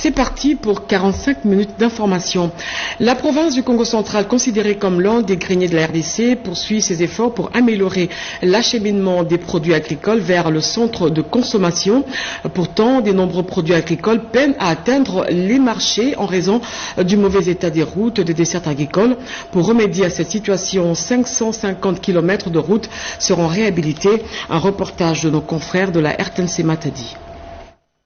C'est parti pour 45 minutes d'information. La province du Congo central, considérée comme l'un des greniers de la RDC, poursuit ses efforts pour améliorer l'acheminement des produits agricoles vers le centre de consommation. Pourtant, de nombreux produits agricoles peinent à atteindre les marchés en raison du mauvais état des routes des dessertes agricoles. Pour remédier à cette situation, 550 km de routes seront réhabilités. Un reportage de nos confrères de la RTNC Matadi.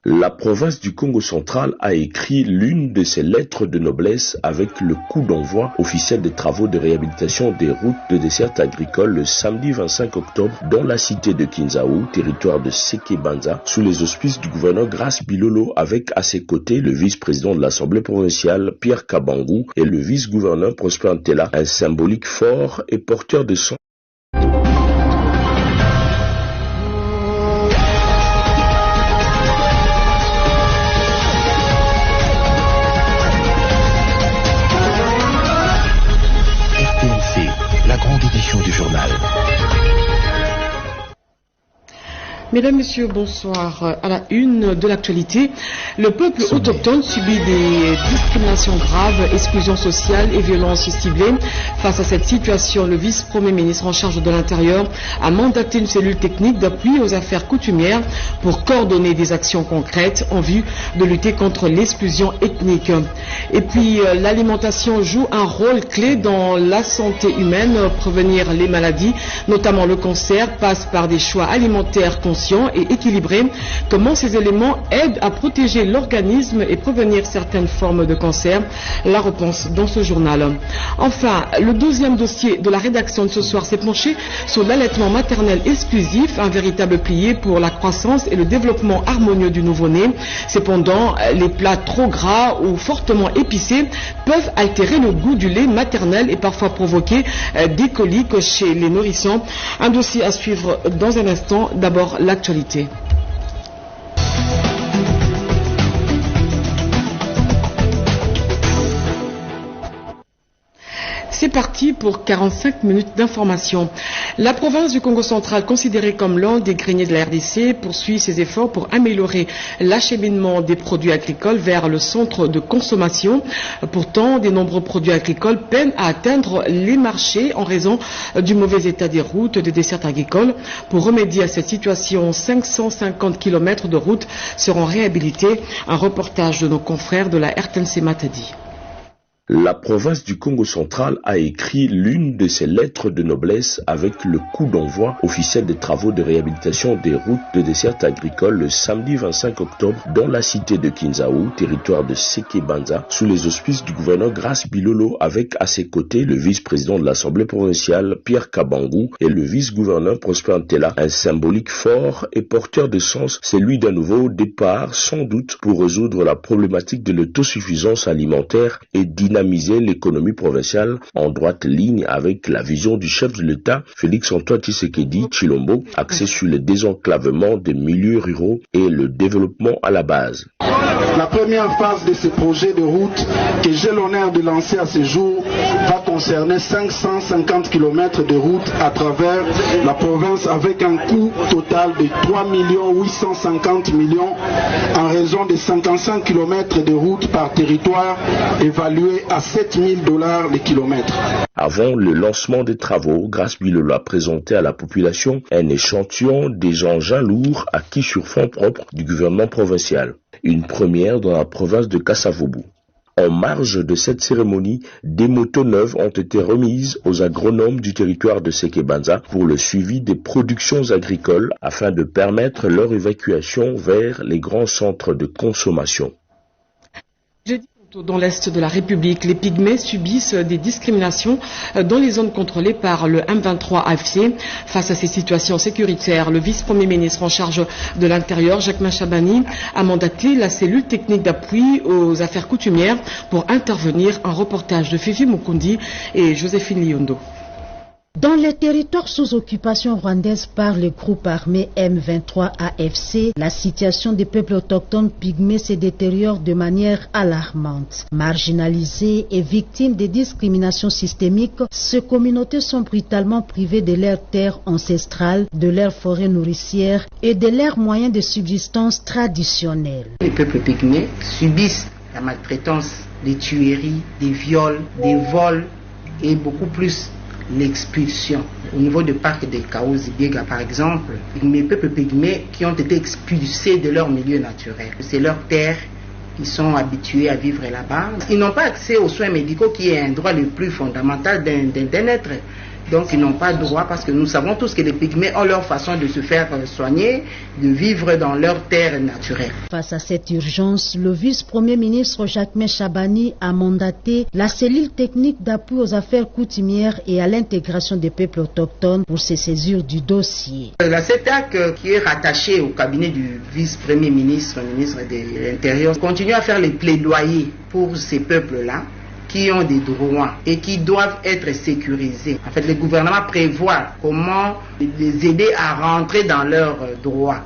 La province du Congo central a écrit l'une de ses lettres de noblesse avec le coup d'envoi officiel des travaux de réhabilitation des routes de desserte agricole le samedi 25 octobre dans la cité de Kinzaou, territoire de Sekebanza, sous les auspices du gouverneur Grace Bilolo, avec à ses côtés le vice-président de l'Assemblée provinciale Pierre Kabangou et le vice-gouverneur Prosper Ntela, un symbolique fort et porteur de son. La grande édition du journal. Mesdames, Messieurs, bonsoir. À la une de l'actualité, le peuple autochtone subit des discriminations graves, exclusion sociale et violences ciblées. Face à cette situation, le vice-premier ministre en charge de l'Intérieur a mandaté une cellule technique d'appui aux affaires coutumières pour coordonner des actions concrètes en vue de lutter contre l'exclusion ethnique. Et puis, l'alimentation joue un rôle clé dans la santé humaine. Prévenir les maladies, notamment le cancer, passe par des choix alimentaires conscients et équilibré. Comment ces éléments aident à protéger l'organisme et prévenir certaines formes de cancer? La réponse dans ce journal. Enfin, le 12e dossier de la rédaction de ce soir s'est penché sur l'allaitement maternel exclusif, un véritable pilier pour la croissance et le développement harmonieux du nouveau-né. Cependant, les plats trop gras ou fortement épicés peuvent altérer le goût du lait maternel et parfois provoquer des coliques chez les nourrissons. Un dossier à suivre dans un instant. D'abord, l'actualité. C'est parti pour 45 minutes d'information. La province du Congo central, considérée comme l'un des greniers de la RDC, poursuit ses efforts pour améliorer l'acheminement des produits agricoles vers le centre de consommation. Pourtant, de nombreux produits agricoles peinent à atteindre les marchés en raison du mauvais état des routes des dessertes agricoles. Pour remédier à cette situation, 550 km de routes seront réhabilités. Un reportage de nos confrères de la RTNC Matadi. La province du Congo central a écrit l'une de ses lettres de noblesse avec le coup d'envoi officiel des travaux de réhabilitation des routes de desserte agricole le samedi 25 octobre dans la cité de Kinzaou, territoire de Sekebanza, sous les auspices du gouverneur Grace Bilolo, avec à ses côtés le vice-président de l'Assemblée provinciale Pierre Kabangou et le vice-gouverneur Prosper Ntela, un symbolique fort et porteur de sens, celui d'un nouveau départ sans doute pour résoudre la problématique de l'autosuffisance alimentaire et dynamiser l'économie provinciale en droite ligne avec la vision du chef de l'État, Félix-Antoine Tshisekedi Tshilombo, axée sur le désenclavement des milieux ruraux et le développement à la base. La première phase de ce projet de route que j'ai l'honneur de lancer à ce jour va concerner 550 km de route à travers la province avec un coût total de 3 850 millions en raison de 55 km de route par territoire évalué à $7 000 le kilomètre. Avant le lancement des travaux, Grace Bilolo a présenté à la population un échantillon des engins lourds acquis sur fonds propres du gouvernement provincial. Une première dans la province de Kassavobu. En marge de cette cérémonie, des motos neuves ont été remises aux agronomes du territoire de Sekebanza pour le suivi des productions agricoles afin de permettre leur évacuation vers les grands centres de consommation. Dans l'est de la République, les pygmées subissent des discriminations dans les zones contrôlées par le M23 AFC. Face à ces situations sécuritaires, le vice-premier ministre en charge de l'Intérieur, Jacquemain Chabani, a mandaté la cellule technique d'appui aux affaires coutumières pour intervenir. Un reportage de Fifi Mukundi et Joséphine Liondo. Dans les territoires sous occupation rwandaise par le groupe armé M23 AFC, la situation des peuples autochtones pygmées se détériore de manière alarmante. Marginalisées et victimes de discriminations systémiques, ces communautés sont brutalement privées de leurs terres ancestrales, de leurs forêts nourricières et de leurs moyens de subsistance traditionnels. Les peuples pygmées subissent la maltraitance, des tueries, des viols, des vols et beaucoup plus l'expulsion. Au niveau du parc de Kaozi-Biega par exemple, les peuples pygmées qui ont été expulsés de leur milieu naturel. C'est leur terre, ils sont habitués à vivre là-bas. Ils n'ont pas accès aux soins médicaux qui est un droit le plus fondamental d'un être. Donc ils n'ont pas droit parce que nous savons tous que les pygmées ont leur façon de se faire soigner, de vivre dans leur terre naturelle. Face à cette urgence, le vice-premier ministre Jacquemain Chabani a mandaté la cellule technique d'appui aux affaires coutumières et à l'intégration des peuples autochtones pour se saisir du dossier. La CETAC, qui est rattachée au cabinet du vice-premier ministre, ministre de l'Intérieur, continue à faire les plaidoyers pour ces peuples-là, qui ont des droits et qui doivent être sécurisés. En fait, le gouvernement prévoit comment les aider à rentrer dans leurs droits,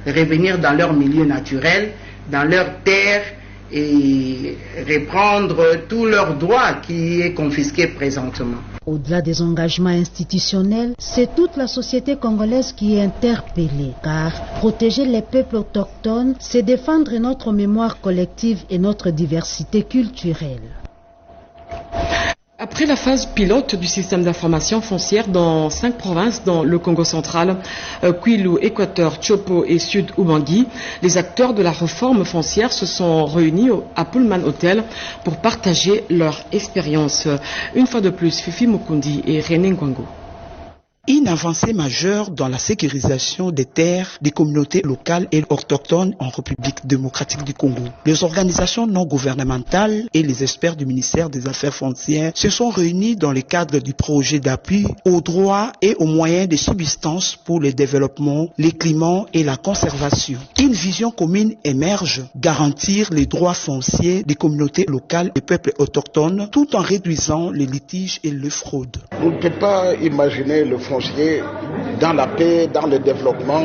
revenir dans leur milieu naturel, dans leurs terres et reprendre tous leurs droits qui est confisqué présentement. Au-delà des engagements institutionnels, c'est toute la société congolaise qui est interpellée, car protéger les peuples autochtones, c'est défendre notre mémoire collective et notre diversité culturelle. Après la phase pilote du système d'information foncière dans 5 provinces dans le Congo central, Kwilu, Équateur, Chopo et Sud Ubangi, les acteurs de la réforme foncière se sont réunis à Pullman Hotel pour partager leur expérience. Une fois de plus, Fifi Mukundi et René Ngwango. Une avancée majeure dans la sécurisation des terres des communautés locales et autochtones en République démocratique du Congo. Les organisations non gouvernementales et les experts du ministère des Affaires foncières se sont réunis dans le cadre du projet d'appui aux droits et aux moyens de subsistance pour le développement, le climat et la conservation. Une vision commune émerge, garantir les droits fonciers des communautés locales et peuples autochtones tout en réduisant les litiges et les fraudes. On ne peut pas imaginer le foncier dans la paix, dans le développement,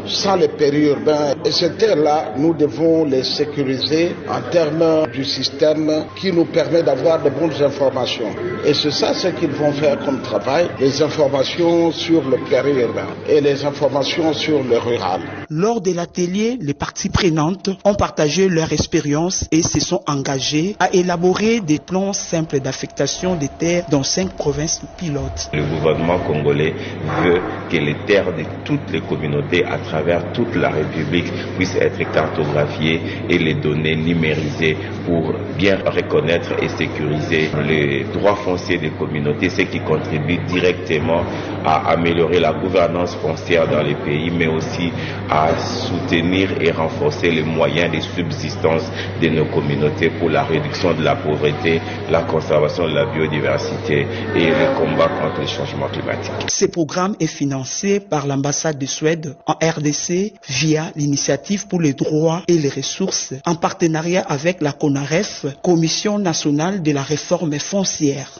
sans les périurbains. Et ces terres-là, nous devons les sécuriser en termes du système qui nous permet d'avoir de bonnes informations. Et c'est ça ce qu'ils vont faire comme travail, les informations sur le périurbain et les informations sur le rural. Lors de l'atelier, les parties prenantes ont partagé leur expérience et se sont engagées à élaborer des plans simples d'affectation des terres dans 5 provinces pilotes. Le gouvernement congolais veut que les terres de toutes les communautés à travers toute la République puissent être cartographiées et les données numérisées pour bien reconnaître et sécuriser les droits fonciers des communautés, ce qui contribue directement à améliorer la gouvernance foncière dans les pays, mais aussi à soutenir et renforcer les moyens de subsistance de nos communautés pour la réduction de la pauvreté, la conservation de la biodiversité et le combat contre le changement climatique. Ce programme est financé par l'ambassade de Suède en RDC via l'initiative pour les droits et les ressources en partenariat avec la CONAREF, Commission nationale de la réforme foncière.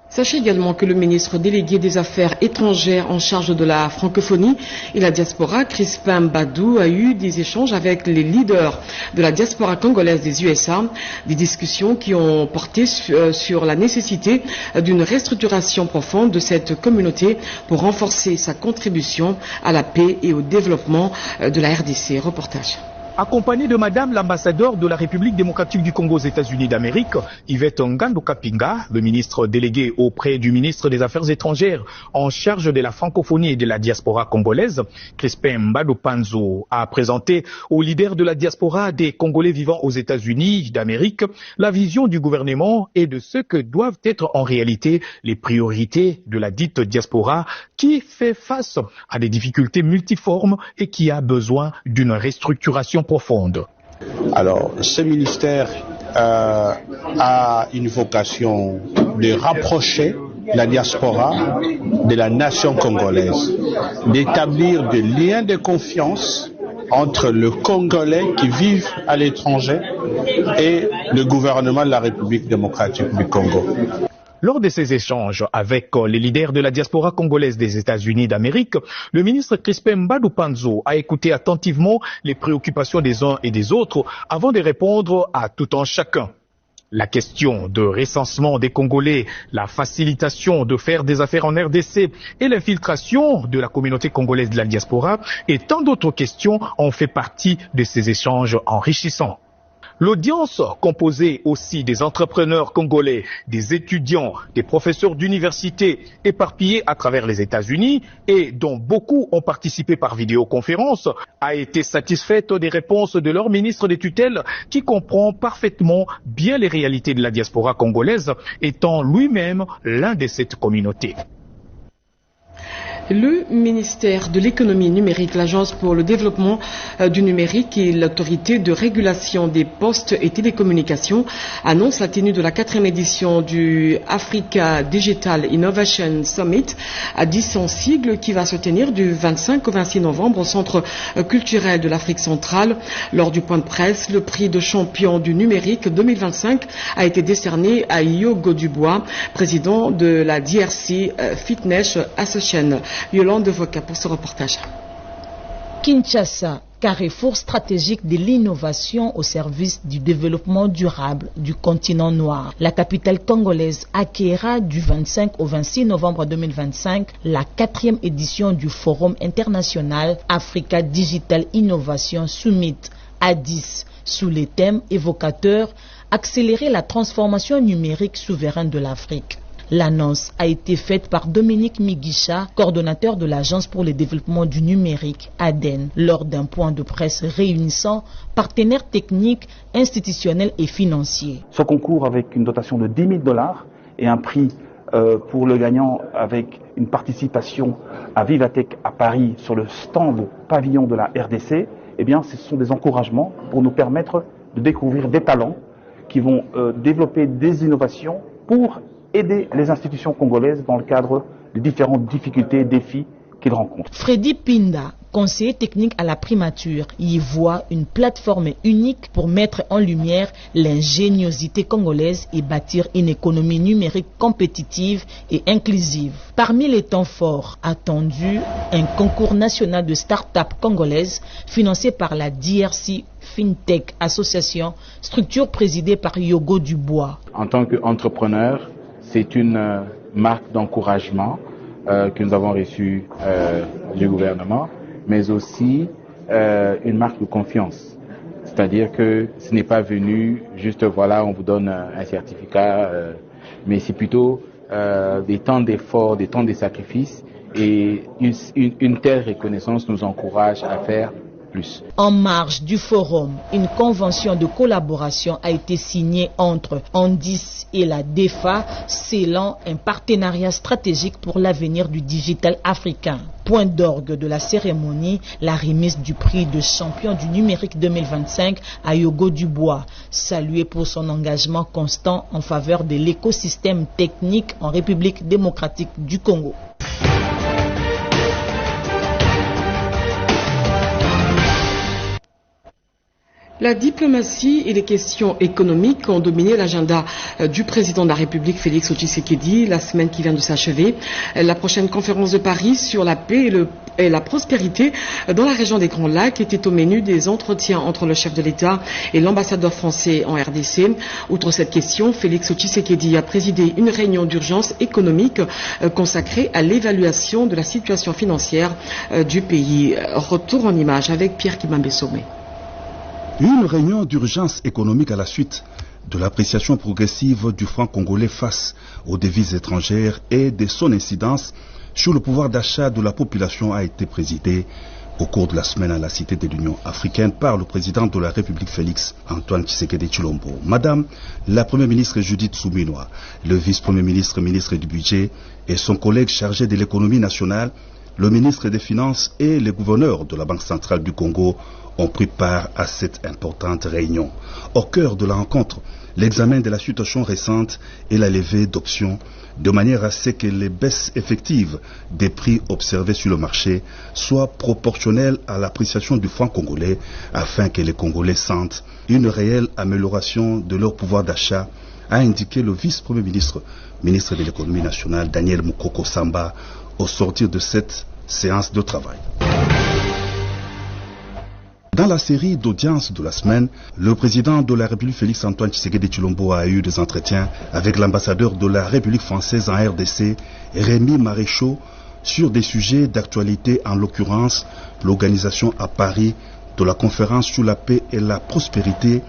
Sachez également que le ministre délégué des Affaires étrangères en charge de la francophonie et la diaspora, Crispin Mbadou, a eu des échanges avec les leaders de la diaspora congolaise des USA, des discussions qui ont porté sur la nécessité d'une restructuration profonde de cette communauté pour renforcer sa contribution à la paix et au développement de la RDC. Reportage. Accompagné de Madame l'ambassadeur de la République démocratique du Congo aux États-Unis d'Amérique, Yvette Ngando Kapinga, le ministre délégué auprès du ministre des Affaires étrangères en charge de la francophonie et de la diaspora congolaise, Crispin Mbadou Panzo, a présenté aux leaders de la diaspora des Congolais vivant aux États-Unis d'Amérique la vision du gouvernement et de ce que doivent être en réalité les priorités de la dite diaspora qui fait face à des difficultés multiformes et qui a besoin d'une restructuration profonde. Alors, ce ministère a une vocation de rapprocher la diaspora de la nation congolaise, d'établir des liens de confiance entre le Congolais qui vivent à l'étranger et le gouvernement de la République démocratique du Congo. Lors de ces échanges avec les leaders de la diaspora congolaise des États-Unis d'Amérique, le ministre Crispin Mbadou Panzo a écouté attentivement les préoccupations des uns et des autres avant de répondre à tout un chacun. La question de recensement des Congolais, la facilitation de faire des affaires en RDC et l'infiltration de la communauté congolaise de la diaspora et tant d'autres questions ont fait partie de ces échanges enrichissants. L'audience, composée aussi des entrepreneurs congolais, des étudiants, des professeurs d'université éparpillés à travers les États-Unis et dont beaucoup ont participé par vidéoconférence, a été satisfaite des réponses de leur ministre des tutelles qui comprend parfaitement bien les réalités de la diaspora congolaise, étant lui-même l'un de cette communauté. Le ministère de l'économie numérique, l'Agence pour le développement du numérique et l'autorité de régulation des postes et télécommunications annoncent la tenue de la 4e édition du Africa Digital Innovation Summit, à 10 son sigle, qui va se tenir du 25 au 26 novembre au Centre culturel de l'Afrique centrale. Lors du point de presse, le prix de champion du numérique 2025 a été décerné à Yogo Dubois, président de la DRC Fitness Association. Yolande Voca pour ce reportage. Kinshasa, carrefour stratégique de l'innovation au service du développement durable du continent noir. La capitale congolaise accueillera du 25 au 26 novembre 2025 la 4e édition du Forum international Africa Digital Innovation Summit à 10 sous les thèmes évocateurs « Accélérer la transformation numérique souveraine de l'Afrique ». L'annonce a été faite par Dominique Migisha, coordonnateur de l'Agence pour le développement du numérique, ADEN, lors d'un point de presse réunissant partenaires techniques, institutionnels et financiers. Ce concours avec une dotation de $10 000 et un prix pour le gagnant avec une participation à Vivatech à Paris sur le stand pavillon de la RDC, eh bien, ce sont des encouragements pour nous permettre de découvrir des talents qui vont développer des innovations pour aider les institutions congolaises dans le cadre de différentes difficultés et défis qu'ils rencontrent. Freddy Pinda, conseiller technique à la primature, y voit une plateforme unique pour mettre en lumière l'ingéniosité congolaise et bâtir une économie numérique compétitive et inclusive. Parmi les temps forts attendus, un concours national de start-up congolaises financé par la DRC FinTech Association, structure présidée par Yogo Dubois. En tant qu'entrepreneur, c'est une marque d'encouragement que nous avons reçue du gouvernement, mais aussi une marque de confiance. C'est-à-dire que ce n'est pas venu juste, voilà, on vous donne un certificat, mais c'est plutôt des temps d'effort, des temps de sacrifice, et une telle reconnaissance nous encourage à faire plus. En marge du forum, une convention de collaboration a été signée entre Andis et la DEFA, scellant un partenariat stratégique pour l'avenir du digital africain. Point d'orgue de la cérémonie, la remise du prix de champion du numérique 2025 à Yogo Dubois, salué pour son engagement constant en faveur de l'écosystème technique en République démocratique du Congo. La diplomatie et les questions économiques ont dominé l'agenda du président de la République, Félix Tshisekedi, la semaine qui vient de s'achever. La prochaine conférence de Paris sur la paix et la prospérité dans la région des Grands Lacs était au menu des entretiens entre le chef de l'État et l'ambassadeur français en RDC. Outre cette question, Félix Tshisekedi a présidé une réunion d'urgence économique consacrée à l'évaluation de la situation financière du pays. Retour en image avec Pierre Kimambé-Somé. Une réunion d'urgence économique à la suite de l'appréciation progressive du franc congolais face aux devises étrangères et de son incidence sur le pouvoir d'achat de la population a été présidée au cours de la semaine à la Cité de l'Union africaine par le président de la République Félix Antoine Tshisekedi Tshilombo. Madame la Première ministre Judith Suminwa, le vice-premier ministre, ministre du Budget et son collègue chargé de l'économie nationale, le ministre des Finances et le gouverneur de la Banque centrale du Congo ont pris part à cette importante réunion. Au cœur de la rencontre, l'examen de la situation récente et la levée d'options, de manière à ce que les baisses effectives des prix observés sur le marché soient proportionnelles à l'appréciation du franc congolais, afin que les Congolais sentent une réelle amélioration de leur pouvoir d'achat a indiqué le vice-premier ministre de l'économie nationale, Daniel Mukoko Samba, au sortir de cette séance de travail. Dans la série d'audiences de la semaine, le président de la République Félix-Antoine Tshisekedi Tshilombo a eu des entretiens avec l'ambassadeur de la République française en RDC, Rémi Maréchaux, sur des sujets d'actualité, en l'occurrence l'organisation à Paris de la conférence sur la paix et la prospérité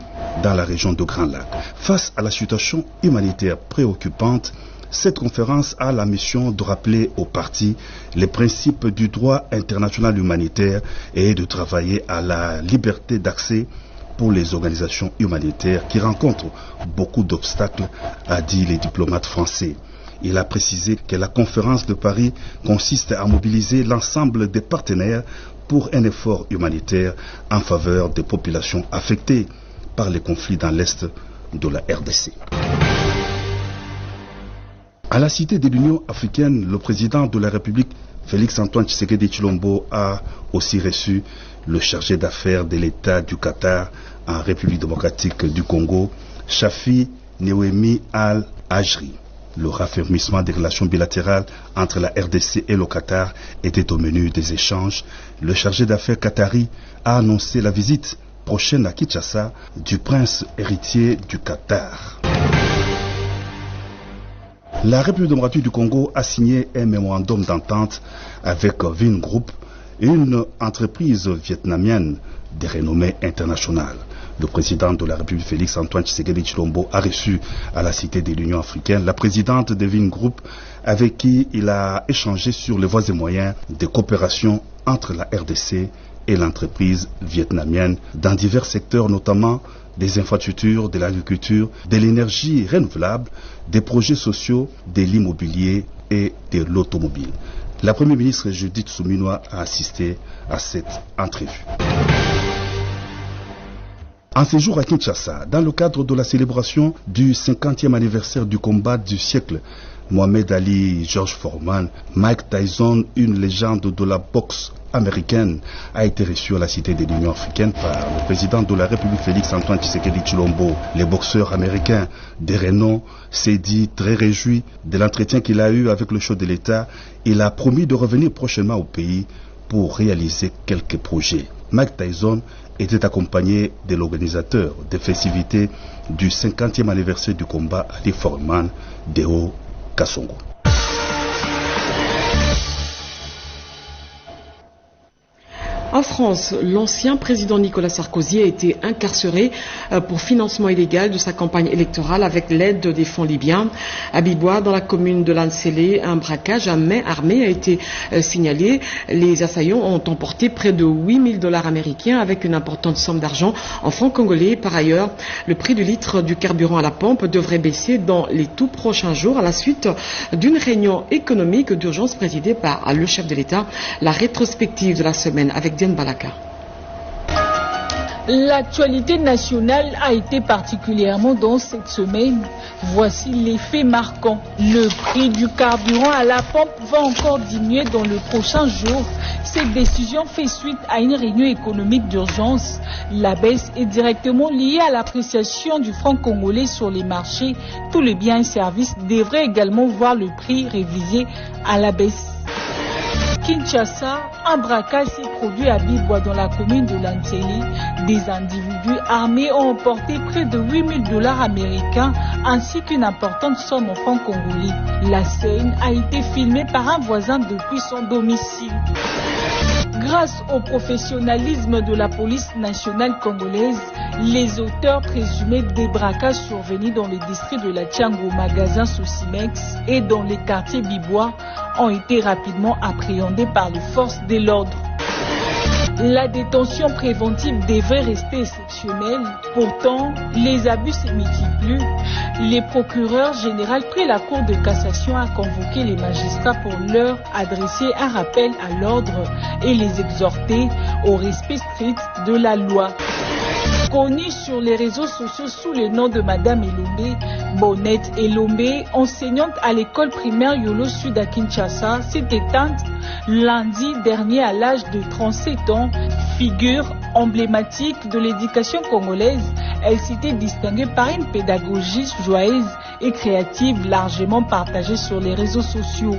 dans la région de Grand Lac. Face à la situation humanitaire préoccupante, cette conférence a la mission de rappeler aux parties les principes du droit international humanitaire et de travailler à la liberté d'accès pour les organisations humanitaires qui rencontrent beaucoup d'obstacles, a dit les diplomates français. Il a précisé que la conférence de Paris consiste à mobiliser l'ensemble des partenaires pour un effort humanitaire en faveur des populations affectées par les conflits dans l'Est de la RDC. À la Cité de l'Union africaine, le président de la République, Félix-Antoine Tshisekedi Tshilombo, a aussi reçu le chargé d'affaires de l'État du Qatar en République démocratique du Congo, Shafi Newemi Al-Ajri. Le raffermissement des relations bilatérales entre la RDC et le Qatar était au menu des échanges. Le chargé d'affaires qatari a annoncé la visite prochaine à Kinshasa du prince héritier du Qatar. La République démocratique du Congo a signé un mémorandum d'entente avec Vingroup, une entreprise vietnamienne de renommée internationale. Le président de la République Félix-Antoine Tshisekedi Tshilombo a reçu à la Cité de l'Union africaine la présidente de Vingroup, avec qui il a échangé sur les voies et moyens de coopération entre la RDC et l'entreprise vietnamienne dans divers secteurs, notamment des infrastructures, de l'agriculture, de l'énergie renouvelable, des projets sociaux, de l'immobilier et de l'automobile. La première ministre Judith Suminwa a assisté à cette entrevue. En séjour à Kinshasa, dans le cadre de la célébration du 50e anniversaire du combat du siècle, Mohamed Ali, George Foreman, Mike Tyson, une légende de la boxe américaine, a été reçu à la Cité de l'Union africaine par le président de la République Félix-Antoine Tshisekedi Tshilombo. Le boxeur américain de renom s'est dit très réjoui de l'entretien qu'il a eu avec le chef de l'État. Il a promis de revenir prochainement au pays pour réaliser quelques projets. Mike Tyson était accompagné de l'organisateur des festivités du 50e anniversaire du combat, Ali Foreman, Deo Kassongo. En France, l'ancien président Nicolas Sarkozy a été incarcéré pour financement illégal de sa campagne électorale avec l'aide des fonds libyens. À Bibois, dans la commune de Lancelé, un braquage à main armée a été signalé. Les assaillants ont emporté près de 8 000 $ américains avec une importante somme d'argent en francs congolais. Par ailleurs, le prix du litre du carburant à la pompe devrait baisser dans les tout prochains jours à la suite d'une réunion économique d'urgence présidée par le chef de l'État. La rétrospective de la semaine avec Diane Balaka. L'actualité nationale a été particulièrement dans cette semaine. Voici les faits marquants. Le prix du carburant à la pompe va encore diminuer dans le prochain jour. Cette décision fait suite à une réunion économique d'urgence. La baisse est directement liée à l'appréciation du franc congolais sur les marchés. Tous les biens et services devraient également voir le prix révisé à la baisse. Kinshasa, un braquage s'est produit à Bibois dans la commune de Lancelé. Des individus armés ont emporté près de 8 000 $ américains ainsi qu'une importante somme en francs congolais. La scène a été filmée par un voisin depuis son domicile. Grâce au professionnalisme de la police nationale congolaise, les auteurs présumés des braquages survenus dans le district de la Tiango, magasin Sosimex et dans les quartiers Bibois ont été rapidement appréhendés par les forces de l'ordre. La détention préventive devrait rester exceptionnelle. Pourtant, les abus se multiplient. Les procureurs généraux pris la Cour de cassation a convoqué les magistrats pour leur adresser un rappel à l'ordre et les exhorter au respect strict de la loi. Connue sur les réseaux sociaux sous le nom de Madame Elombe, Bonnette Elombe, enseignante à l'école primaire Yolo Sud à Kinshasa, s'est éteinte lundi dernier à l'âge de 37 ans, figure Emblématique de l'éducation congolaise, elle s'était distinguée par une pédagogie joyeuse et créative largement partagée sur les réseaux sociaux.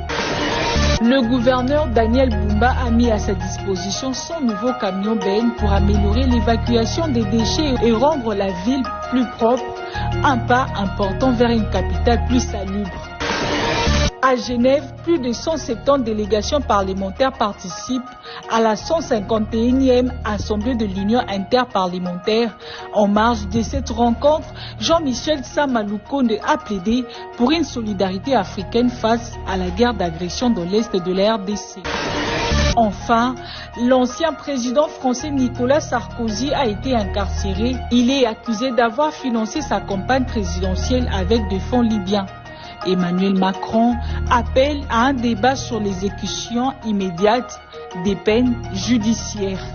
Le gouverneur Daniel Bumba a mis à sa disposition son nouveau camion BN pour améliorer l'évacuation des déchets et rendre la ville plus propre, un pas important vers une capitale plus salubre. À Genève, plus de 170 délégations parlementaires participent à la 151e Assemblée de l'Union interparlementaire. En marge de cette rencontre, Jean-Michel Samaloukonde a plaidé pour une solidarité africaine face à la guerre d'agression de l'Est de la RDC. Enfin, l'ancien président français Nicolas Sarkozy a été incarcéré. Il est accusé d'avoir financé sa campagne présidentielle avec des fonds libyens. Emmanuel Macron appelle à un débat sur l'exécution immédiate des peines judiciaires.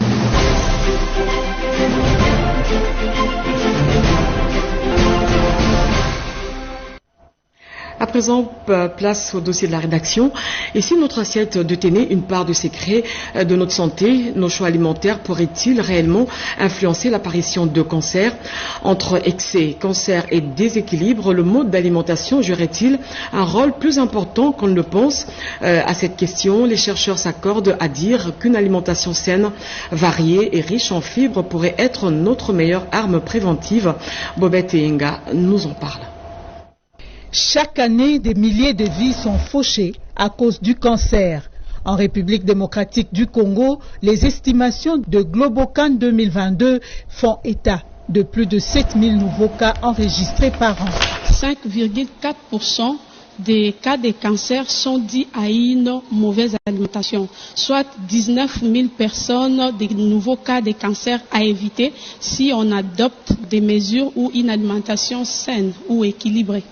À présent, place au dossier de la rédaction. Et si notre assiette détenait une part de secret de notre santé, nos choix alimentaires pourraient-ils réellement influencer l'apparition de cancers? Entre excès, cancer et déséquilibre, le mode d'alimentation jouerait-il un rôle plus important qu'on ne le pense? À cette question, les chercheurs s'accordent à dire qu'une alimentation saine, variée et riche en fibres pourrait être notre meilleure arme préventive. Bobette et Inga nous en parlent. Chaque année, des milliers de vies sont fauchées à cause du cancer. En République démocratique du Congo, les estimations de Globocan 2022 font état de plus de 7000 nouveaux cas enregistrés par an. 5,4% des cas de cancer sont dus à une mauvaise alimentation, soit 19 000 personnes de nouveaux cas de cancer à éviter si on adopte des mesures ou une alimentation saine ou équilibrée.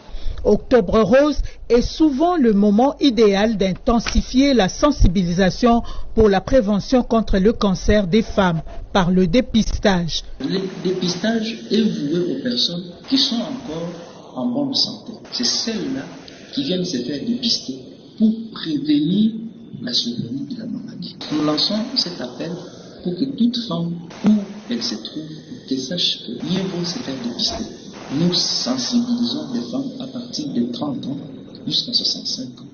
Octobre Rose est souvent le moment idéal d'intensifier la sensibilisation pour la prévention contre le cancer des femmes par le dépistage. Le dépistage est voué aux personnes qui sont encore en bonne santé. C'est celles-là qui viennent se faire dépister pour prévenir la survenue de la maladie. Nous lançons cet appel pour que toute femme, où elle se trouve, qu'elle sache que mieux vaut se faire dépister. Nous sensibilisons les femmes à partir de 30 ans jusqu'à 65 ans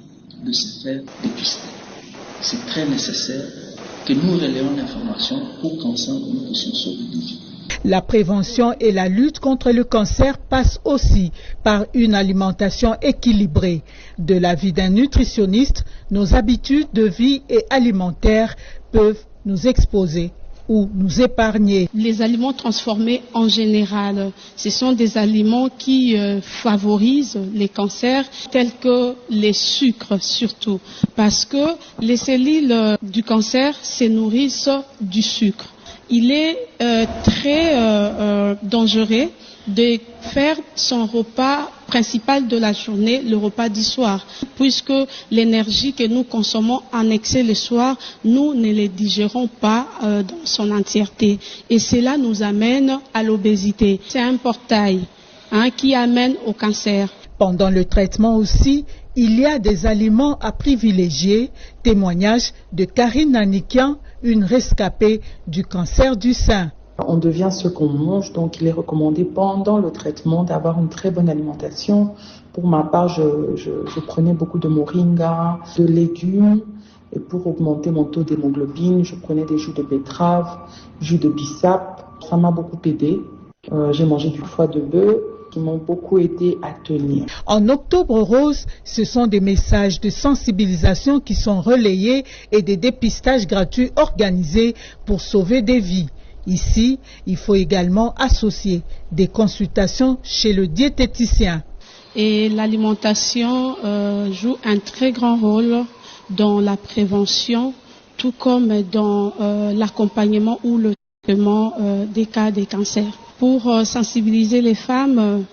de se faire dépister. C'est très nécessaire que nous relayons l'information pour qu'ensemble nous puissions sauver des vies. La prévention et la lutte contre le cancer passent aussi par une alimentation équilibrée. De l'avis d'un nutritionniste, nos habitudes de vie et alimentaires peuvent nous exposer ou nous épargner. Les aliments transformés en général, ce sont des aliments qui favorisent les cancers, tels que les sucres surtout, parce que les cellules du cancer se nourrissent du sucre. Il est très dangereux de faire son repas principal de la journée, le repas du soir, puisque l'énergie que nous consommons en excès le soir, nous ne les digérons pas dans son entièreté. Et cela nous amène à l'obésité. C'est un portail qui amène au cancer. Pendant le traitement aussi, il y a des aliments à privilégier. Témoignage de Karine Anikian, une rescapée du cancer du sein. On devient ce qu'on mange, donc il est recommandé pendant le traitement d'avoir une très bonne alimentation. Pour ma part, je prenais beaucoup de moringa, de légumes, et pour augmenter mon taux d'hémoglobine, je prenais des jus de betterave, jus de bissap. Ça m'a beaucoup aidé. J'ai mangé du foie de bœuf qui m'ont beaucoup aidé à tenir. En Octobre Rose, ce sont des messages de sensibilisation qui sont relayés et des dépistages gratuits organisés pour sauver des vies. Ici, il faut également associer des consultations chez le diététicien. Et l'alimentation joue un très grand rôle dans la prévention, tout comme dans l'accompagnement ou le traitement des cas de cancer. Pour sensibiliser les femmes,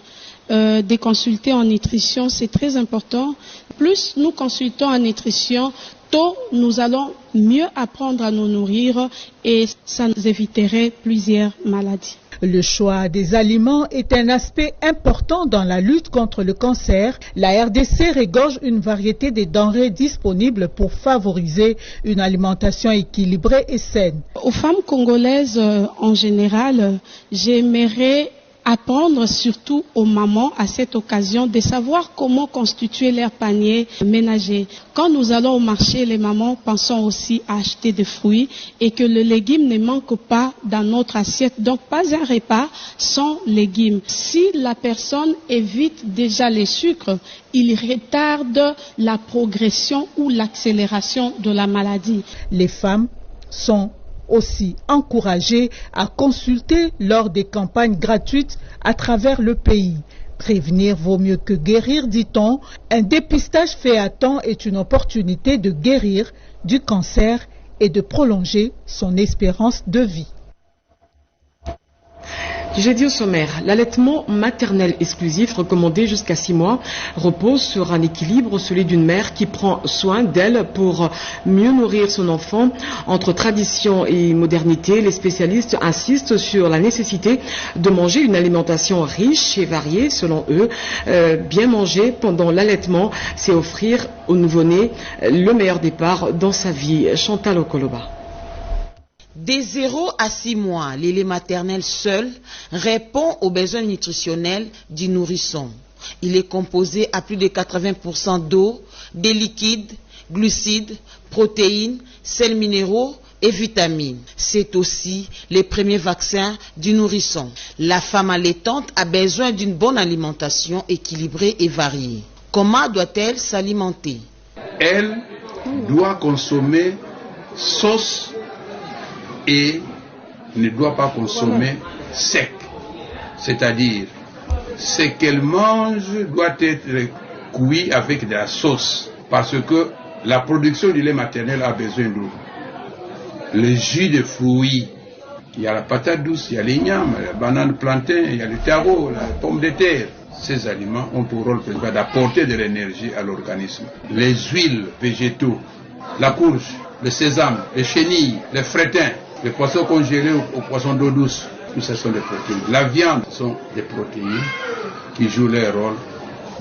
de consulter en nutrition, c'est très important. Plus nous consultons en nutrition, tôt nous allons mieux apprendre à nous nourrir et ça nous éviterait plusieurs maladies. Le choix des aliments est un aspect important dans la lutte contre le cancer. La RDC regorge une variété de denrées disponibles pour favoriser une alimentation équilibrée et saine. Aux femmes congolaises en général, j'aimerais apprendre surtout aux mamans à cette occasion de savoir comment constituer leur panier ménager. Quand nous allons au marché, les mamans pensons aussi à acheter des fruits et que le légume ne manque pas dans notre assiette. Donc pas un repas sans légumes. Si la personne évite déjà les sucres, il retarde la progression ou l'accélération de la maladie. Les femmes sont aussi encouragés à consulter lors des campagnes gratuites à travers le pays. Prévenir vaut mieux que guérir, dit-on. Un dépistage fait à temps est une opportunité de guérir du cancer et de prolonger son espérance de vie. J'ai dit au sommaire, l'allaitement maternel exclusif recommandé jusqu'à 6 mois repose sur un équilibre, celui d'une mère qui prend soin d'elle pour mieux nourrir son enfant. Entre tradition et modernité, les spécialistes insistent sur la nécessité de manger une alimentation riche et variée selon eux. Bien manger pendant l'allaitement, c'est offrir au nouveau-né le meilleur départ dans sa vie. Chantal Okoloba. Des 0 à 6 mois, le lait maternel seul répond aux besoins nutritionnels du nourrisson. Il est composé à plus de 80% d'eau, de liquides, glucides, protéines, sels minéraux et vitamines. C'est aussi le premier vaccin du nourrisson. La femme allaitante a besoin d'une bonne alimentation équilibrée et variée. Comment doit-elle s'alimenter? Elle doit consommer sauce et ne doit pas consommer sec. C'est-à-dire, ce qu'elle mange doit être cuit avec de la sauce. Parce que la production du lait maternel a besoin d'eau. Le jus de fruits, il y a la patate douce, il y a l'igname, la banane plantain, il y a le taro, la pomme de terre. Ces aliments ont pour rôle principal d'apporter de l'énergie à l'organisme. Les huiles végétaux, la courge, le sésame, les chenilles, les frétins, les poissons congelés aux poissons d'eau douce, tout ça sont des protéines. La viande sont des protéines qui jouent leur rôle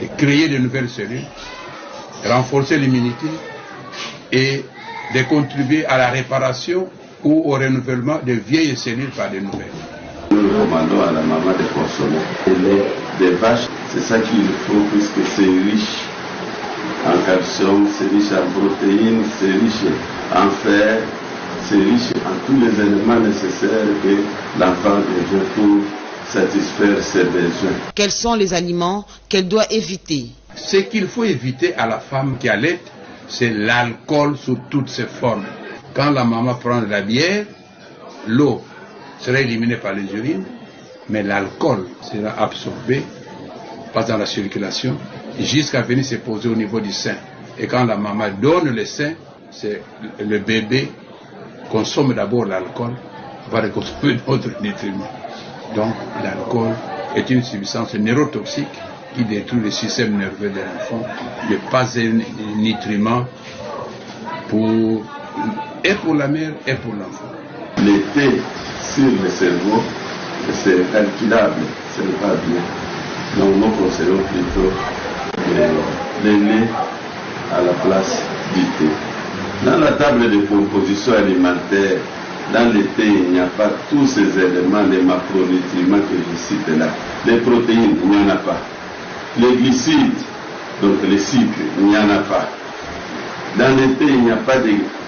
de créer de nouvelles cellules, renforcer l'immunité et de contribuer à la réparation ou au renouvellement de vieilles cellules par de nouvelles. Nous recommandons à la maman de consommer le lait des vaches, c'est ça qu'il faut puisque c'est riche en calcium, c'est riche en protéines, c'est riche en fer, c'est riche en tous les éléments nécessaires que l'enfant devrait pour satisfaire ses besoins. Quels sont les aliments qu'elle doit éviter? Ce qu'il faut éviter à la femme qui allaite, c'est l'alcool sous toutes ses formes. Quand la maman prend de la bière, l'eau sera éliminée par les urines, mais l'alcool sera absorbé, passe dans la circulation, jusqu'à venir se poser au niveau du sein. Et quand la maman donne le sein, c'est le bébé consomme d'abord l'alcool, va reconsommer d'autres nutriments. Donc l'alcool est une substance neurotoxique qui détruit le système nerveux de l'enfant, n'est pas un nutriment et pour la mère et pour l'enfant. L'effet sur le cerveau, c'est incalculable, ce n'est pas bien. Donc nous conseillons plutôt le lait à la place du thé. Dans la table de composition alimentaire, dans le thé, il n'y a pas tous ces éléments, les macronutriments que je cite là. Les protéines, il n'y en a pas. Les glucides, donc les sucres, il n'y en a pas. Dans le thé, il n'y a pas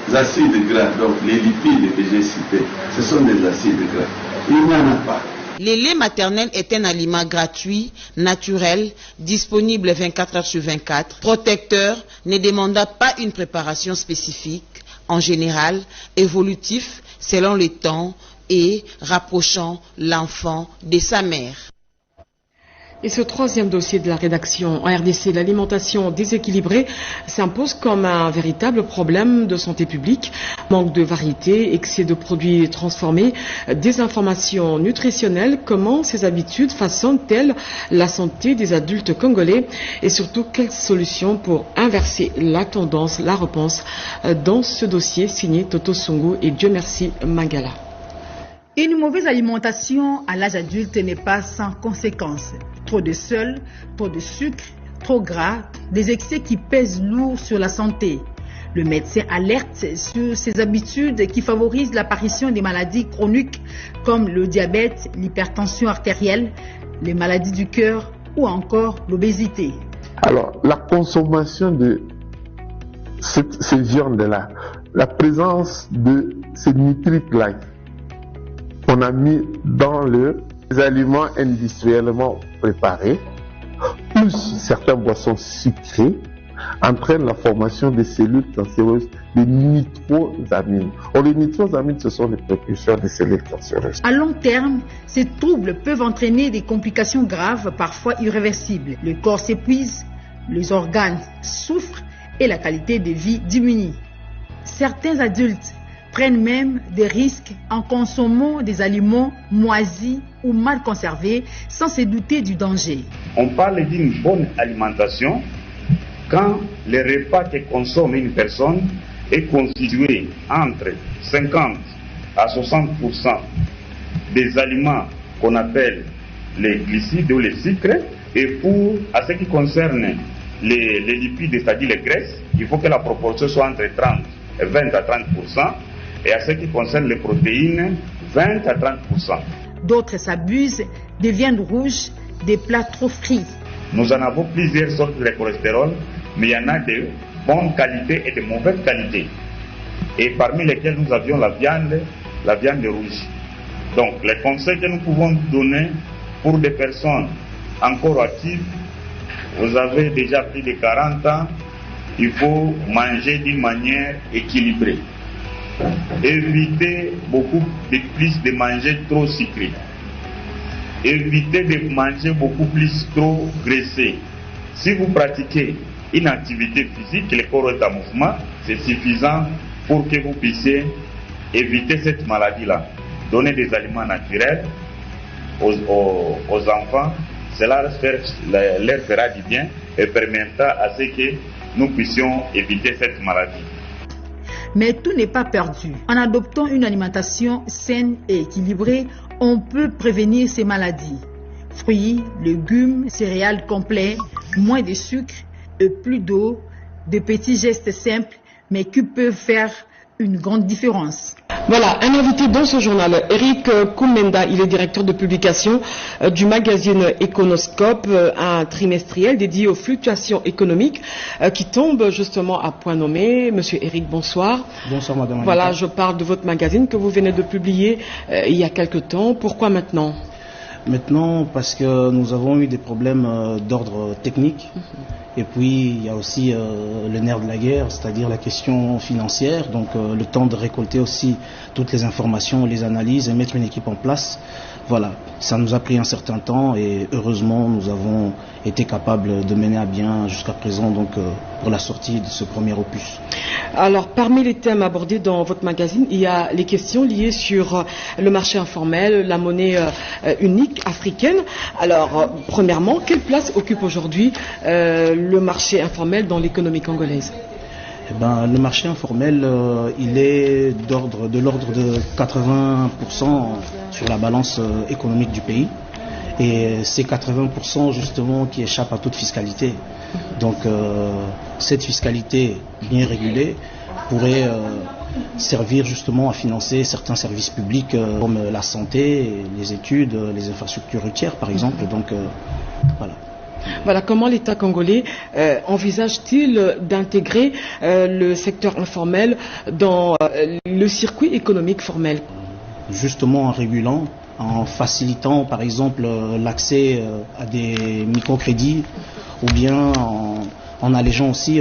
d'acides gras, donc les lipides que j'ai cités, ce sont des acides gras. Il n'y en a pas. Le lait maternel est un aliment gratuit, naturel, disponible 24 heures sur 24, protecteur, ne demandant pas une préparation spécifique, en général, évolutif selon le temps et rapprochant l'enfant de sa mère. Et ce troisième dossier de la rédaction en RDC, l'alimentation déséquilibrée, s'impose comme un véritable problème de santé publique. Manque de variété, excès de produits transformés, désinformation nutritionnelle. Comment ces habitudes façonnent-elles la santé des adultes congolais? Et surtout, quelles solutions pour inverser la tendance? La réponse dans ce dossier signé Toto Sungu et Dieu merci Mangala. Une mauvaise alimentation à l'âge adulte n'est pas sans conséquences. Trop de sel, trop de sucre, trop gras, des excès qui pèsent lourd sur la santé. Le médecin alerte sur ces habitudes qui favorisent l'apparition des maladies chroniques comme le diabète, l'hypertension artérielle, les maladies du cœur ou encore l'obésité. Alors, la consommation de ces viandes-là, la présence de ces nitrites-là qu'on a mis dans les aliments industriellement préparés, plus certaines boissons sucrées, entraîne la formation des cellules cancéreuses, des nitrosamines. Or, les nitrosamines, ce sont les précurseurs des cellules cancéreuses. À long terme, ces troubles peuvent entraîner des complications graves, parfois irréversibles. Le corps s'épuise, les organes souffrent et la qualité de vie diminue. Certains adultes prennent même des risques en consommant des aliments moisis ou mal conservés sans se douter du danger. On parle d'une bonne alimentation quand le repas que consomme une personne est constitué entre 50 à 60% des aliments qu'on appelle les glucides ou les sucres, et pour ce qui concerne les lipides, c'est-à-dire les graisses, il faut que la proportion soit entre 20 à 30%, et à ce qui concerne les protéines, 20 à 30%. D'autres s'abusent, deviennent rouges, des plats trop frits. Nous en avons plusieurs sortes de cholestérol, mais il y en a de bonne qualité et de mauvaise qualité. Et parmi lesquels nous avions la viande rouge. Donc, les conseils que nous pouvons donner pour des personnes encore actives, vous avez déjà plus de 40 ans, il faut manger d'une manière équilibrée. Évitez beaucoup de plus de manger trop sucré. Évitez de manger beaucoup plus trop graissé. Si vous pratiquez une activité physique, le corps est en mouvement, c'est suffisant pour que vous puissiez éviter cette maladie-là. Donner des aliments naturels aux enfants, cela leur fera du bien et permettra à ce que nous puissions éviter cette maladie. Mais tout n'est pas perdu. En adoptant une alimentation saine et équilibrée, on peut prévenir ces maladies. Fruits, légumes, céréales complets, moins de sucre et plus d'eau, de petits gestes simples, mais qui peuvent faire une grande différence. Voilà, un invité dans ce journal, Eric Koumenda, il est directeur de publication du magazine Econoscope, un trimestriel dédié aux fluctuations économiques qui tombe justement à point nommé. Monsieur Eric, bonsoir. Bonsoir madame. Voilà, je parle de votre magazine que vous venez de publier il y a quelque temps. Pourquoi maintenant ? Maintenant, parce que nous avons eu des problèmes d'ordre technique. Et puis, il y a aussi le nerf de la guerre, c'est-à-dire la question financière. Donc, le temps de récolter aussi toutes les informations, les analyses et mettre une équipe en place. Voilà, ça nous a pris un certain temps et heureusement, nous avons été capables de mener à bien jusqu'à présent donc, pour la sortie de ce premier opus. Alors, parmi les thèmes abordés dans votre magazine, il y a les questions liées sur le marché informel, la monnaie unique africaine. Alors, premièrement, quelle place occupe aujourd'hui le marché informel dans l'économie congolaise ? Eh ben, le marché informel, il est de l'ordre de 80% sur la balance économique du pays. Et c'est 80% justement qui échappent à toute fiscalité. Donc cette fiscalité bien régulée pourrait servir justement à financer certains services publics comme la santé, les études, les infrastructures routières par exemple. Donc voilà. Voilà, comment l'État congolais envisage-t-il d'intégrer le secteur informel dans le circuit économique formel ? Justement en régulant, en facilitant par exemple l'accès à des microcrédits ou bien en allégeant aussi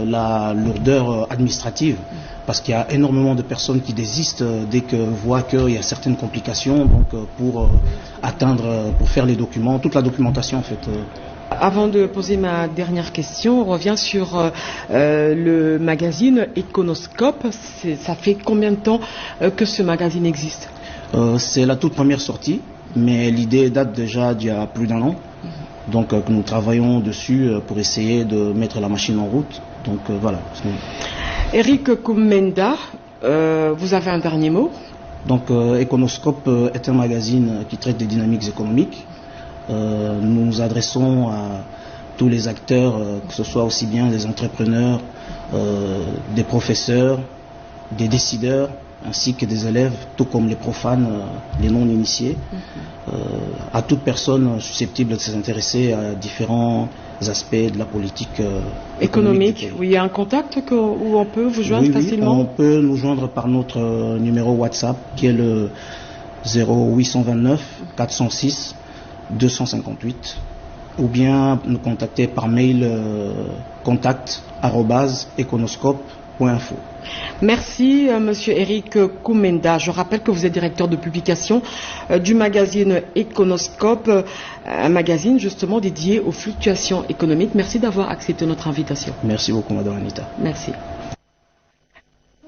la lourdeur administrative. Parce qu'il y a énormément de personnes qui désistent dès qu'elles voient qu'il y a certaines complications donc, pour faire les documents, toute la documentation en fait. Avant de poser ma dernière question, on revient sur le magazine Econoscope. Ça fait combien de temps que ce magazine existe ? C'est la toute première sortie, mais l'idée date déjà d'il y a plus d'un an. Donc nous travaillons dessus pour essayer de mettre la machine en route. Donc voilà. Eric Koumenda, vous avez un dernier mot ? Donc Econoscope est un magazine qui traite des dynamiques économiques. Nous nous adressons à tous les acteurs, que ce soit aussi bien des entrepreneurs, des professeurs, des décideurs, ainsi que des élèves, tout comme les profanes, les non-initiés, à toute personne susceptible de s'intéresser à différents aspects de la politique économique. Oui, il y a un contact où on peut vous joindre facilement. On peut nous joindre par notre numéro WhatsApp qui est le 0829 406 258 ou bien nous contacter par mail contact@econoscope.info. Merci Monsieur Eric Koumenda. Je rappelle que vous êtes directeur de publication du magazine Econoscope, un magazine justement dédié aux fluctuations économiques. Merci d'avoir accepté notre invitation. Merci beaucoup Madame Anita. Merci.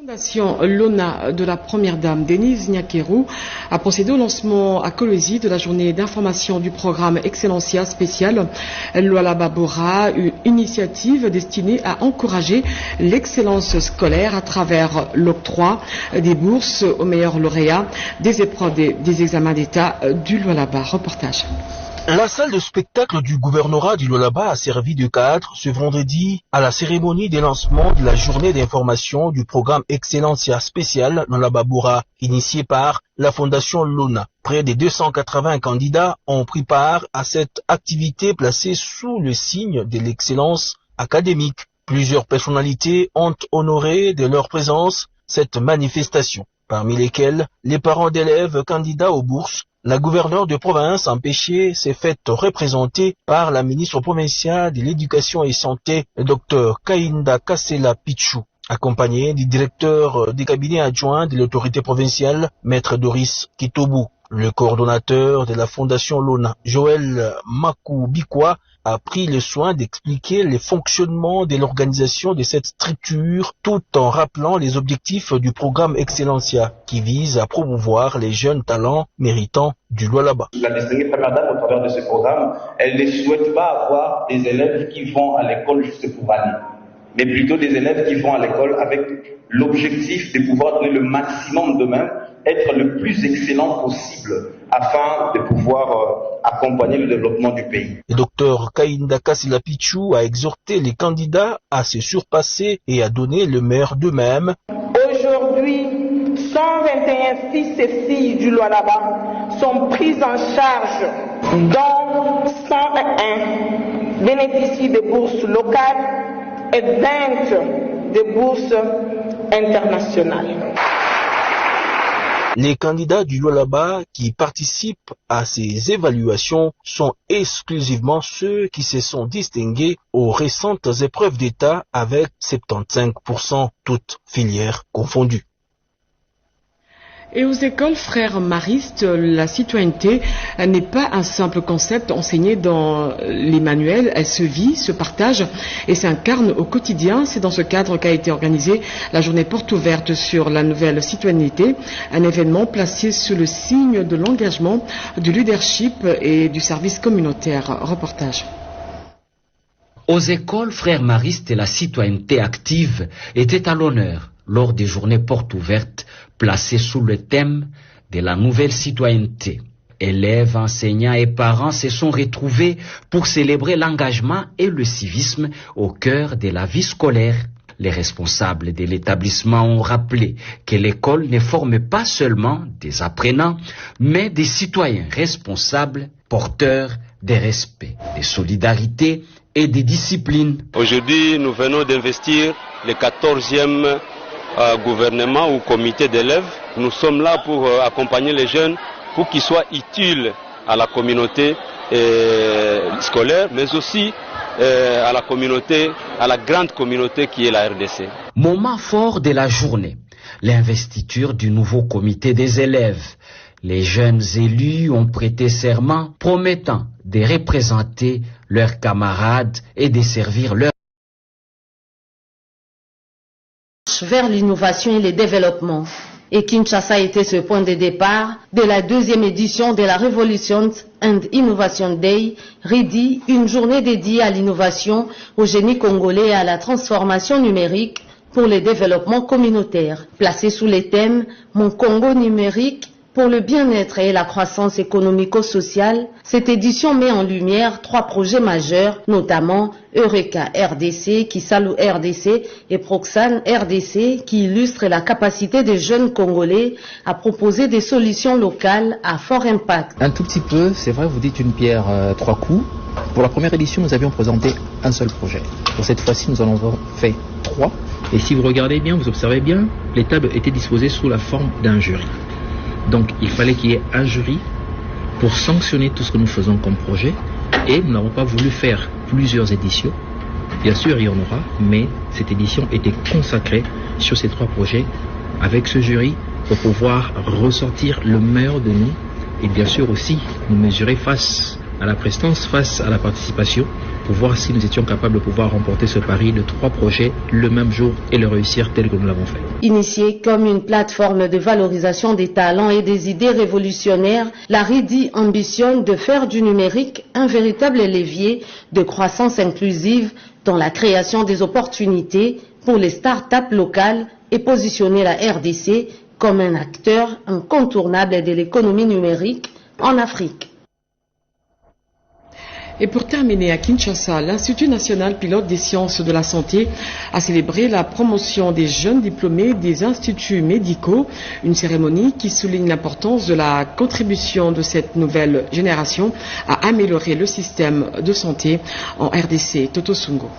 La Fondation Lona de la Première Dame Denise Nyakeru a procédé au lancement à Kolwezi de la journée d'information du programme Excellencia spécial Lualaba Bora, une initiative destinée à encourager l'excellence scolaire à travers l'octroi des bourses aux meilleurs lauréats des épreuves des examens d'État du Lualaba. Reportage. La salle de spectacle du gouvernorat du Lualaba a servi de cadre ce vendredi à la cérémonie de lancement de la journée d'information du programme Excellencia spécial Lualaba Bora, initié par la Fondation Lona. Près de 280 candidats ont pris part à cette activité placée sous le signe de l'excellence académique. Plusieurs personnalités ont honoré de leur présence cette manifestation, parmi lesquelles les parents d'élèves candidats aux bourses. La gouverneure de province empêchée s'est faite représenter par la ministre provinciale de l'Éducation et Santé, Dr Kainda Kasela Pichou, accompagnée du directeur des cabinets adjoints de l'autorité provinciale, Maître Doris Kitobu. Le coordonnateur de la Fondation Lona, Joël Makoubikwa, a pris le soin d'expliquer les fonctionnements de l'organisation de cette structure tout en rappelant les objectifs du programme Excellencia qui vise à promouvoir les jeunes talents méritants du Lualaba. La distinguée Première Dame, au travers de ce programme, elle ne souhaite pas avoir des élèves qui vont à l'école juste pour aller, mais plutôt des élèves qui vont à l'école avec l'objectif de pouvoir donner le maximum d'eux-mêmes, être le plus excellent possible afin de pouvoir accompagner le développement du pays. Le docteur Kainda Kasela Pichou a exhorté les candidats à se surpasser et à donner le meilleur d'eux-mêmes. Aujourd'hui, 121 fils et filles du Lualaba sont pris en charge, dont 101 bénéficient de bourses locales et 20 de bourses internationales. Les candidats du Lualaba qui participent à ces évaluations sont exclusivement ceux qui se sont distingués aux récentes épreuves d'État avec 75%, toutes filières confondues. Et aux écoles frères maristes, la citoyenneté n'est pas un simple concept enseigné dans les manuels. Elle se vit, se partage et s'incarne au quotidien. C'est dans ce cadre qu'a été organisée la journée porte ouverte sur la nouvelle citoyenneté, un événement placé sous le signe de l'engagement, du leadership et du service communautaire. Reportage. Aux écoles frères maristes, la citoyenneté active était à l'honneur lors des journées portes ouvertes placées sous le thème de la nouvelle citoyenneté. Élèves, enseignants et parents se sont retrouvés pour célébrer l'engagement et le civisme au cœur de la vie scolaire. Les responsables de l'établissement ont rappelé que l'école ne forme pas seulement des apprenants, mais des citoyens responsables, porteurs de respect, de solidarité et de discipline. Aujourd'hui, nous venons d'investir le 14e gouvernement ou comité d'élèves. Nous sommes là pour accompagner les jeunes pour qu'ils soient utiles à la communauté scolaire, mais aussi à la communauté, à la grande communauté qui est la RDC. Moment fort de la journée, l'investiture du nouveau comité des élèves. Les jeunes élus ont prêté serment promettant de représenter leurs camarades et de servir leur vers l'innovation et le développement. Et Kinshasa était ce point de départ de la 2e édition de la Revolution and Innovation Day, RIDI, une journée dédiée à l'innovation, au génie congolais et à la transformation numérique pour le développement communautaire. Placé sous les thèmes « Mon Congo numérique », pour le bien-être et la croissance économico-sociale, cette édition met en lumière 3 projets majeurs, notamment Eureka RDC, Kisalu RDC et Proxan RDC, qui illustrent la capacité des jeunes Congolais à proposer des solutions locales à fort impact. Un tout petit peu, c'est vrai, vous dites une pierre 3 coups. Pour la première édition, nous avions présenté un seul projet. Pour cette fois-ci, nous en avons fait 3. Et si vous regardez bien, vous observez bien, les tables étaient disposées sous la forme d'un jury. Donc il fallait qu'il y ait un jury pour sanctionner tout ce que nous faisons comme projet, et nous n'avons pas voulu faire plusieurs éditions. Bien sûr il y en aura, mais cette édition était consacrée sur ces 3 projets avec ce jury pour pouvoir ressortir le meilleur de nous et bien sûr aussi nous mesurer face à la prestance, face à la participation, pour voir si nous étions capables de pouvoir remporter ce pari de 3 projets le même jour et le réussir tel que nous l'avons fait. Initiée comme une plateforme de valorisation des talents et des idées révolutionnaires, la RIDI ambitionne de faire du numérique un véritable levier de croissance inclusive dans la création des opportunités pour les start-up locales et positionner la RDC comme un acteur incontournable de l'économie numérique en Afrique. Et pour terminer, à Kinshasa, l'Institut national pilote des sciences de la santé a célébré la promotion des jeunes diplômés des instituts médicaux, une cérémonie qui souligne l'importance de la contribution de cette nouvelle génération à améliorer le système de santé en RDC. Toto Sungo.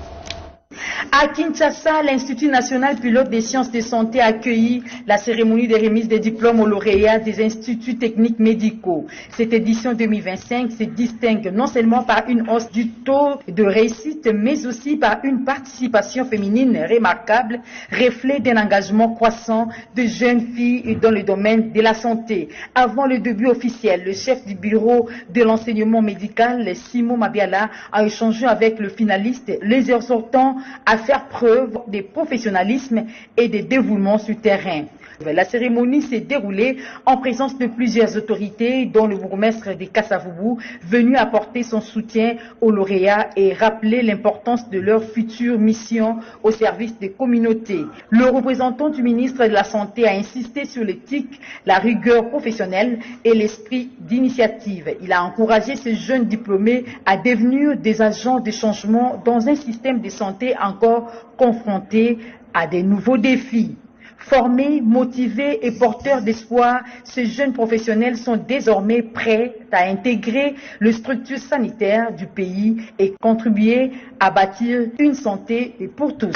À Kinshasa, l'Institut national pilote des sciences de santé a accueilli la cérémonie de remise des diplômes aux lauréats des instituts techniques médicaux. Cette édition 2025 se distingue non seulement par une hausse du taux de réussite, mais aussi par une participation féminine remarquable, reflet d'un engagement croissant de jeunes filles dans le domaine de la santé. Avant le début officiel, le chef du bureau de l'enseignement médical, Simon Mabiala, a échangé avec le finaliste, les exhortant à faire preuve de professionnalisme et de dévouement sur terrain. La cérémonie s'est déroulée en présence de plusieurs autorités, dont le bourgmestre de Kasavubu, venu apporter son soutien aux lauréats et rappeler l'importance de leur future mission au service des communautés. Le représentant du ministre de la Santé a insisté sur l'éthique, la rigueur professionnelle et l'esprit d'initiative. Il a encouragé ces jeunes diplômés à devenir des agents de changement dans un système de santé encore confronté à des nouveaux défis. Formés, motivés et porteurs d'espoir, ces jeunes professionnels sont désormais prêts à intégrer les structures sanitaires du pays et contribuer à bâtir une santé pour tous.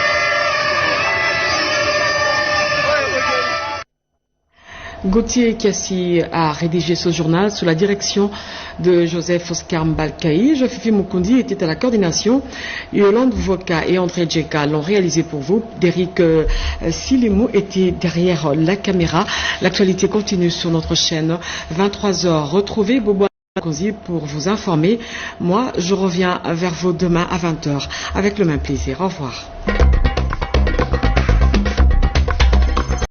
Gauthier Kassi a rédigé ce journal sous la direction de Joseph Oscar Mbalkaï. Fifi Mukundi était à la coordination. Yolande Voka et André Djeka l'ont réalisé pour vous. Derrick Silimou était derrière la caméra. L'actualité continue sur notre chaîne. 23h. Retrouvez Bobo Konzi pour vous informer. Moi, je reviens vers vous demain à 20h avec le même plaisir. Au revoir.